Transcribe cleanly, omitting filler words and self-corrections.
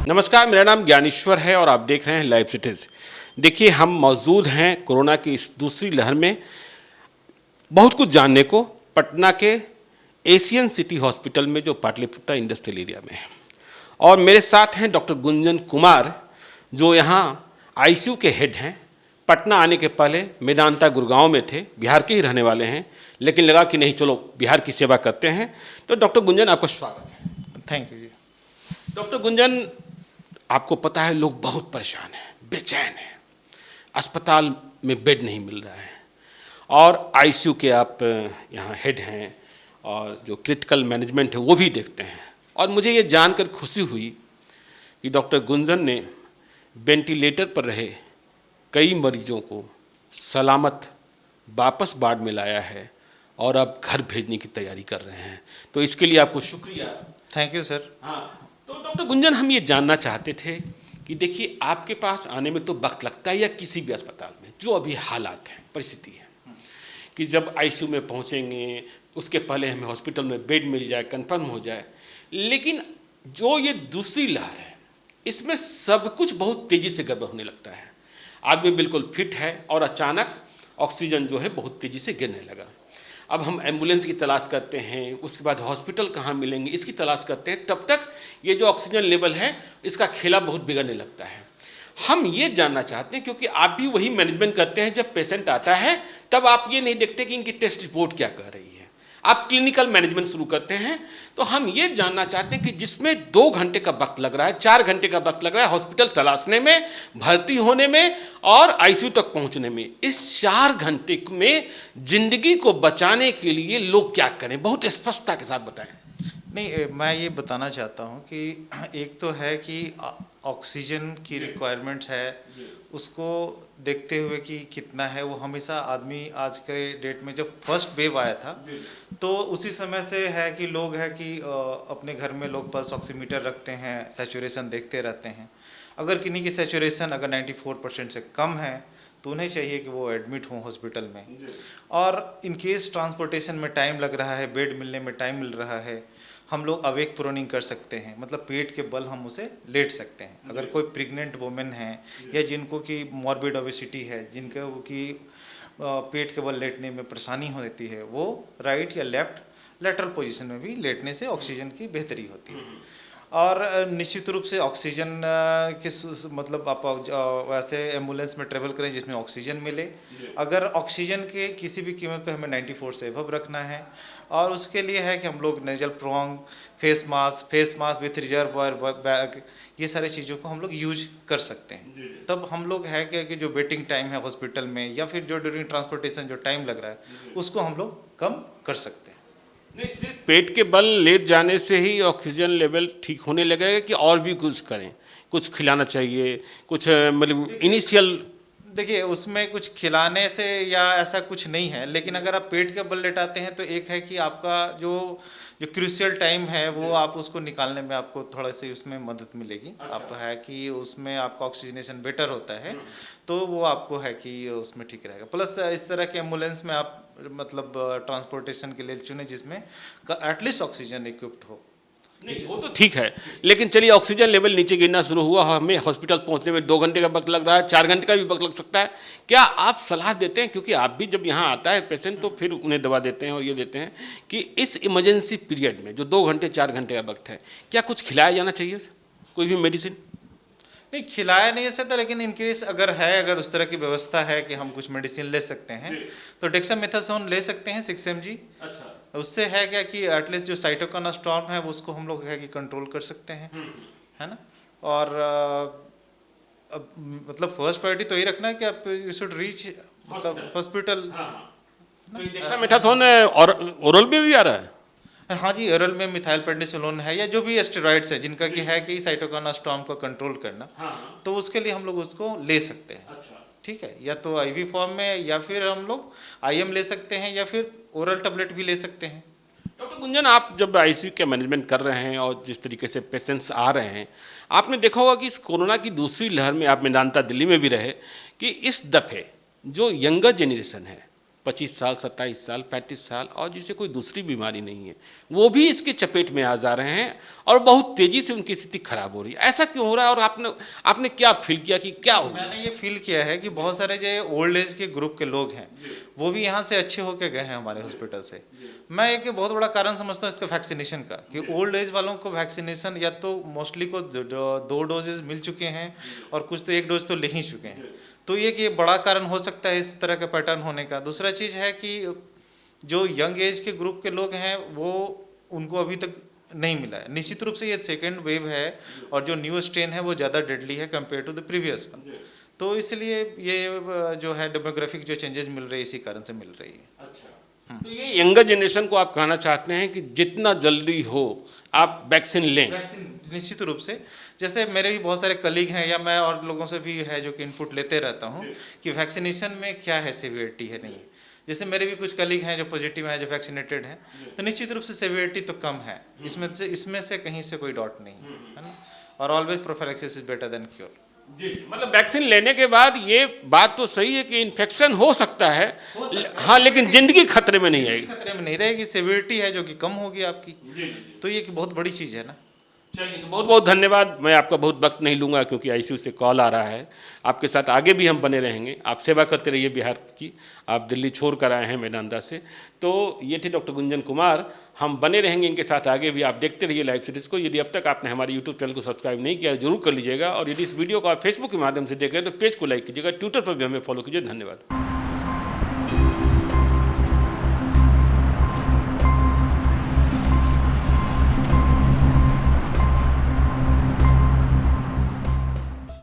नमस्कार, मेरा नाम ज्ञानेश्वर है और आप देख रहे हैं लाइव सिटीज़। देखिए, हम मौजूद हैं कोरोना की इस दूसरी लहर में। बहुत कुछ जानने को पटना के एशियन सिटी हॉस्पिटल में, जो पाटलिपुत्र इंडस्ट्रियल एरिया में है, और मेरे साथ हैं डॉक्टर गुंजन कुमार, जो यहाँ आईसीयू के हेड हैं। पटना आने के पहले मेदांता गुड़गांव में थे, बिहार के ही रहने वाले हैं, लेकिन लगा कि नहीं, चलो बिहार की सेवा करते हैं। तो डॉक्टर गुंजन, आपका स्वागत है। Thank you ji. Doctor Gunjan, आपको पता है लोग बहुत परेशान हैं, बेचैन हैं, अस्पताल में बेड नहीं मिल रहा है, और आईसीयू के आप यहाँ हेड हैं और जो क्रिटिकल मैनेजमेंट है वो भी देखते हैं। और मुझे ये जानकर खुशी हुई कि डॉक्टर गुंजन ने वेंटिलेटर पर रहे कई मरीजों को सलामत वापस वार्ड में लाया है और अब घर भेजने की तैयारी कर रहे हैं। तो इसके लिए आपको शुक्रिया। Thank you sir. हाँ, तो डॉक्टर गुंजन, हम ये जानना चाहते थे कि देखिए, आपके पास आने में तो वक्त लगता है, या किसी भी अस्पताल में जो अभी हालात हैं, परिस्थिति है कि जब आईसीयू में पहुंचेंगे उसके पहले हमें हॉस्पिटल में बेड मिल जाए, कंफर्म हो जाए। लेकिन जो ये दूसरी लहर है, इसमें सब कुछ बहुत तेज़ी से गड़बड़ होने लगता है। आदमी बिल्कुल फिट है और अचानक ऑक्सीजन जो है बहुत तेज़ी से गिरने लगा। अब हम एम्बुलेंस की तलाश करते हैं, उसके बाद हॉस्पिटल कहाँ मिलेंगे इसकी तलाश करते हैं। तब तक ये जो ऑक्सीजन लेवल है, इसका खेला बहुत बिगड़ने लगता है। हम ये जानना चाहते हैं, क्योंकि आप भी वही मैनेजमेंट करते हैं, जब पेशेंट आता है तब आप ये नहीं देखते कि इनकी टेस्ट रिपोर्ट क्या कह रही है, आप क्लिनिकल मैनेजमेंट शुरू करते हैं। तो हम ये जानना चाहते हैं कि जिसमें 2 घंटे का वक्त लग रहा है, 4 घंटे का वक्त लग रहा है हॉस्पिटल तलाशने में, भर्ती होने में और आईसीयू तक पहुंचने में, इस 4 घंटे में जिंदगी को बचाने के लिए लोग क्या करें, बहुत स्पष्टता के साथ बताएं। नहीं, मैं ये बताना चाहता हूँ कि एक तो है कि ऑक्सीजन की रिक्वायरमेंट है, उसको देखते हुए कि कितना है, वो हमेशा आदमी आज के डेट में, जब फर्स्ट वेव आया था तो उसी समय से है कि लोग है कि अपने घर में लोग पल्स ऑक्सीमीटर रखते हैं, सैचुरेशन देखते रहते हैं। अगर किन्हीं की सैचुरेशन अगर 94% से कम है तो उन्हें चाहिए कि वो एडमिट हों हॉस्पिटल में। और इन केस ट्रांसपोर्टेशन में टाइम लग रहा है, बेड मिलने में टाइम मिल रहा है, हम लोग अवेक प्रोनिंग कर सकते हैं, मतलब पेट के बल हम उसे लेट सकते हैं। अगर कोई प्रेग्नेंट वुमेन है या जिनको की मॉर्बिड ओबेसिटी है, जिनको की पेट के बल लेटने में परेशानी होती है, वो राइट या लेफ्ट लेटरल पोजीशन में भी लेटने से ऑक्सीजन की बेहतरी होती है। और निश्चित रूप से ऑक्सीजन किस मतलब आप वैसे एम्बुलेंस में ट्रेवल करें जिसमें ऑक्सीजन मिले। अगर ऑक्सीजन के किसी भी कीमत पे हमें 94 से एबव रखना है, और उसके लिए है कि हम लोग nasal prong, face mask with reserve bag, ये सारी चीज़ों को हम लोग यूज कर सकते हैं। तब हम लोग है कि जो वेटिंग टाइम है हॉस्पिटल में या फिर जो ड्यूरिंग ट्रांसपोर्टेशन जो टाइम लग रहा है, उसको हम लोग कम कर सकते हैं। नहीं, सिर्फ पेट के बल लेट जाने से ही ऑक्सीजन लेवल ठीक होने लगेगा कि और भी कुछ करें, कुछ खिलाना चाहिए, कुछ मतलब इनिशियल? देखिए, उसमें कुछ खिलाने से या ऐसा कुछ नहीं है, लेकिन अगर आप पेट के बल लेटाते हैं तो एक है कि आपका जो क्रूशियल टाइम है वो आप उसको निकालने में आपको थोड़ा सी उसमें मदद मिलेगी। अच्छा। आप है कि उसमें आपका ऑक्सीजनेशन बेटर होता है, तो वो आपको है कि उसमें ठीक रहेगा। प्लस इस तरह के एम्बुलेंस में आप मतलब ट्रांसपोर्टेशन के लिए चुने जिसमें एटलीस्ट ऑक्सीजन इक्विप्ड हो। नहीं, वो तो ठीक है, लेकिन चलिए ऑक्सीजन लेवल नीचे गिरना शुरू हुआ, हमें हॉस्पिटल पहुंचने में 2 घंटे का वक्त लग रहा है, 4 घंटे का भी वक्त लग सकता है। क्या आप सलाह देते हैं, क्योंकि आप भी जब यहाँ आता है पेशेंट तो फिर उन्हें दवा देते हैं और ये देते हैं, कि इस इमरजेंसी पीरियड में जो 2 घंटे 4 घंटे का वक्त है, क्या कुछ खिलाया जाना चाहिए, कोई भी मेडिसिन? नहीं, खिलाया नहीं जा सकता, लेकिन इनकेस अगर उस तरह की व्यवस्था है कि हम कुछ मेडिसिन ले सकते हैं तो डेक्सामेथासोन ले सकते हैं 6 mg। अच्छा। उससे है क्या कि एटलीस्ट जो साइटोकाइन स्टॉर्म है उसको हम लोग है कि कंट्रोल कर सकते हैं, है ना। और अब मतलब फर्स्ट प्रायोरिटी तो यही रखना है कि आप यू शुड रीच मतलब हॉस्पिटल। डेक्सामेथासोन और ओरल में भी आ रहा है? हाँ जी, ओरल में मिथाइल प्रेडनिसोलोन है, या जो भी स्टेरॉइड्स है जिनका कि है कि साइटोकाइन स्टॉर्म को कंट्रोल करना, तो उसके लिए हम लोग उसको ले सकते हैं। अच्छा। ठीक है, या तो आईवी फॉर्म में, या फिर हम लोग आईएम ले सकते हैं, या फिर ओरल टैबलेट भी ले सकते हैं। डॉक्टर गुंजन, आप जब आईसीयू के मैनेजमेंट कर रहे हैं और जिस तरीके से पेशेंट्स आ रहे हैं, आपने देखा होगा कि इस कोरोना की दूसरी लहर में, आप मेदांता दिल्ली में भी रहे, कि इस दफ़े जो यंगर जेनरेशन है 25 साल, 27 साल, 35 साल और जिसे कोई दूसरी बीमारी नहीं है, वो भी इसके चपेट में आ जा रहे हैं और बहुत तेज़ी से उनकी स्थिति खराब हो रही है। ऐसा क्यों हो रहा है और आपने क्या फील किया कि क्या हो? मैंने ये फील किया है कि बहुत सारे जो ओल्ड एज के ग्रुप के लोग हैं वो भी यहाँ से अच्छे होके गए हैं हमारे हॉस्पिटल से। मैं एक बहुत बड़ा कारण समझता हूँ इसका वैक्सीनेशन का, कि ओल्ड एज वालों को वैक्सीनेशन या तो मोस्टली को 2 डोजेज मिल चुके हैं और कुछ तो 1 डोज तो ले ही चुके हैं, तो ये बड़ा कारण हो सकता है इस तरह का पैटर्न होने का। दूसरा चीज़ है कि जो यंग एज के ग्रुप के लोग हैं वो उनको अभी तक नहीं मिला है। निश्चित रूप से ये सेकेंड वेव है और जो न्यू स्ट्रेन है वो ज़्यादा डेडली है compare to the previous one, तो इसलिए ये जो है डेमोग्राफिक जो चेंजेस मिल रही है इसी कारण से मिल रही है। अच्छा, तो ये यंगर जनरेशन को आप कहना चाहते हैं कि जितना जल्दी हो आप वैक्सीन लें? निश्चित रूप से, जैसे मेरे भी बहुत सारे कलीग हैं या मैं और लोगों से भी है जो कि इनपुट लेते रहता हूँ कि वैक्सीनेशन में क्या है, सीवियरिटी है नहीं है। जैसे मेरे भी कुछ कलीग हैं जो पॉजिटिव हैं, जो वैक्सीनेटेड हैं, तो निश्चित रूप से सीवियरिटी तो कम है, इसमें से कहीं से कोई डाउट नहीं है ना। और always prophylaxis is better than cure. जी, मतलब वैक्सीन लेने के बाद ये बात तो सही है कि इन्फेक्शन हो सकता है, हाँ, लेकिन जिंदगी खतरे में नहीं आएगी, खतरे में नहीं रहेगी, सीवियरिटी है जो कि कम होगी आपकी, तो ये कि बहुत बड़ी चीज़ है ना। चलिए, तो बहुत बहुत धन्यवाद। मैं आपका बहुत वक्त नहीं लूँगा क्योंकि आईसीयू से कॉल आ रहा है। आपके साथ आगे भी हम बने रहेंगे, आप सेवा करते रहिए बिहार की। आप दिल्ली छोड़ कर आए हैं मेदांता से, तो ये थे डॉक्टर गुंजन कुमार। हम बने रहेंगे इनके साथ आगे भी। आप देखते रहिए लाइव सीरीज़ को। यदि अब तक आपने हमारे यूट्यूब चैनल को सब्सक्राइब नहीं किया जरूर कर लीजिएगा, और यदि इस वीडियो को आप फेसबुक के माध्यम से देख रहे हैं तो पेज को लाइक कीजिएगा, ट्विटर पर भी हमें फॉलो कीजिए। धन्यवाद।